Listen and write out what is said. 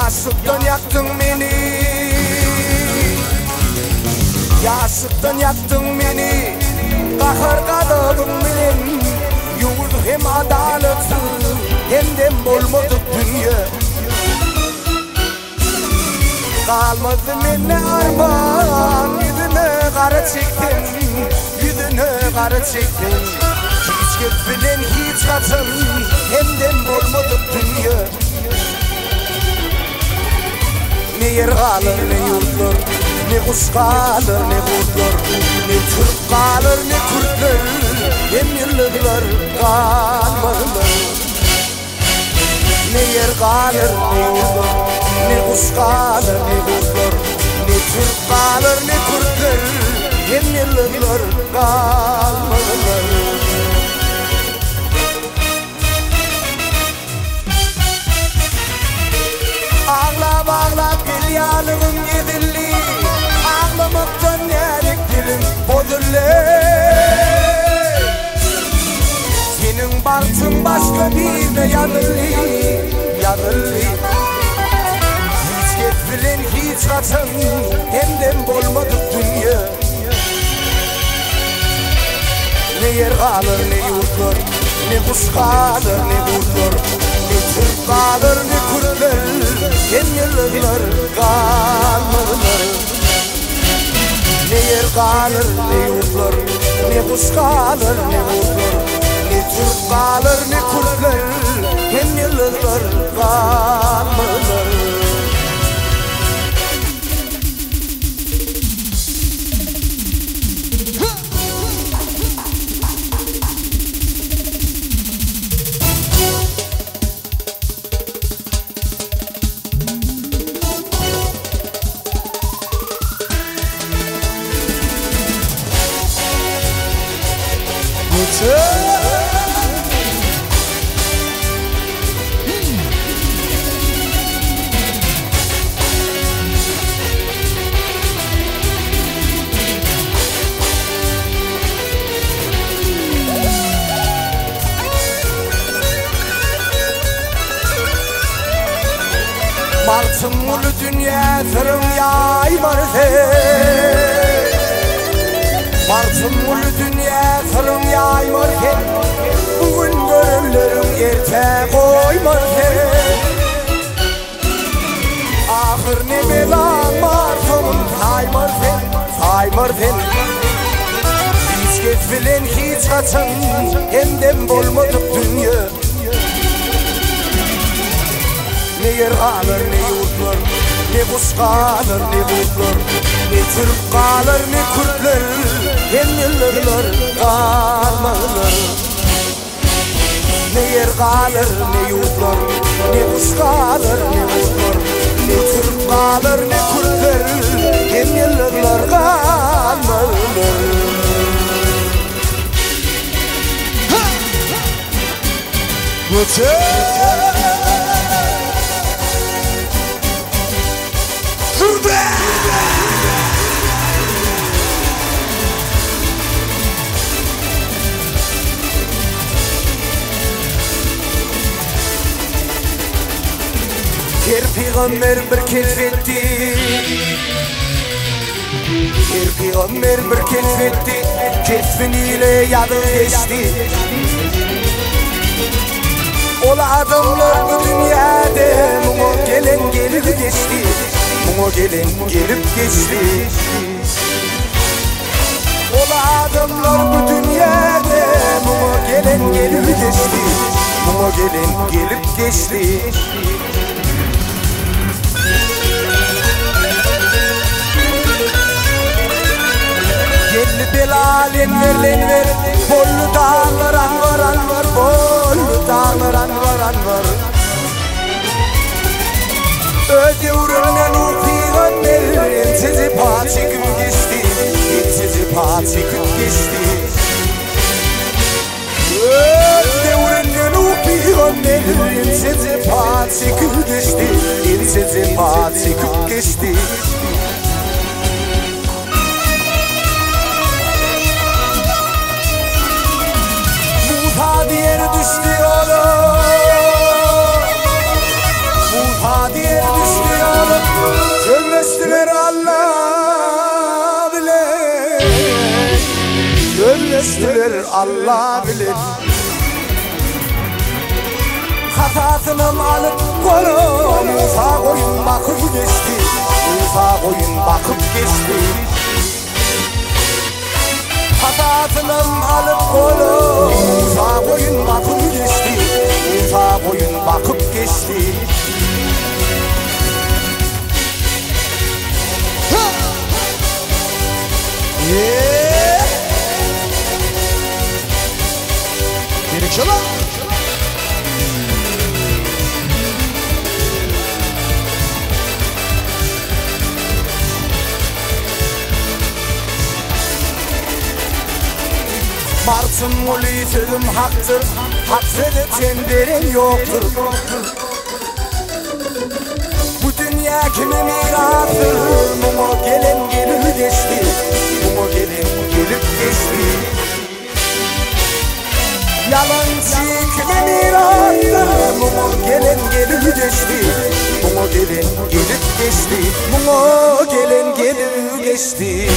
Yaşıktan yaktın beni, yaşıktan yaktın beni. Kahırgadığın bilen yuvuz hem adaletli hem de bolmadık dünya. Kalmadı menne armağan, yüzüne kara çektim, yüzüne kara çektim. Hiç gitbilen hiç katın hem de bolmadık dünya. Ne yer kalır ne yurtlar, ne kuş kalır ne kurtlar, ne Türk kalır ne Kürtler, hem yıllıklar kalmadılar. Ne yer kalır ne yurtlar, ne kuş kalır ne kurtlar, ne Türk kalır ne Kürtler, hem yıllıklar kalmadılar. Ağlap ağlap gel yanımın yedilli, ağlamaktan yerik dilim bozullu. Senin baktın başka birine yanıllı, yanıllı. Hiç gitbilen hiç katın, hemden bolmadık dünya. Ne yer kalır ne yurtlar, ne kuş kalır ne kurtlar, ne Türk kalır ne Kürtler, hem yıllıklar kalmadılar. Ne yer kalır ne yurtlar, ne kuş kalır ne kurtlar, ne Türk kalır ne Kürtler, hem yıllıklar kalmadılar. Martım ulu dünya tırım yaymar sen, Martım ulu dünya tırım yaymar sen. Bugün görürlerim erte koymar sen. Ahır ne belan martımın saymar sen, saymar sen. Hiç gitbilen hiç kaçın, hemden bolmadık dünya. Ne yer kalır ne yurtlar, ne kuş kalır ne kurtlar, ne Türk kalır ne Kürtler, hem yıllıklar kalmadılar. Ne yer kalır ne yurtlar, ne kuş kalır ne kurtlar, ne Türk kalır ne Kürtler, hem yıllıklar kalmadılar. Her peygamber bir keşfetti, her peygamber bir keşfetti, keşfiniyle yadı geçti. Ola adamlar bu dünyada muğa gelen gelip geçti, muğa gelen gelip geçti. Ola adamlar bu dünyada muğa gelen gelip geçti, muğa gelen gelip geçti. Gelli belalim verlen ver, bollu dağlar anvar anvar, bollu dağlar anvar anvar. Öde uğrundan ufiğan verin, sizi paçıkım geçti, sizi paçıkım geçti. Öde uğrundan ufiğan verin, sizi paçıkım geçti, sizi paçıkım geçti. Diğer düştü oğlum, bu diğer düştü. Allah bilir. Hatasını alıp kolum sağ koyun bakıp geçti. Sağ koyun bakıp geçti. Hatasını alıp kolum sağ koyun bakıp geçti. Sağ koyun bakıp geçti. Gerekçe lan. Martın uli sözüm haktır, haksızlık senderin yoktur. Bu dünya kime mirastır? Mumu gelen gelip geçti. Mumu gelen gelip geçti. Yalancı kime mirastır? Mumu gelen gelip geçti. Mumu gelen gelip geçti. Mumu gelen gelip geçti.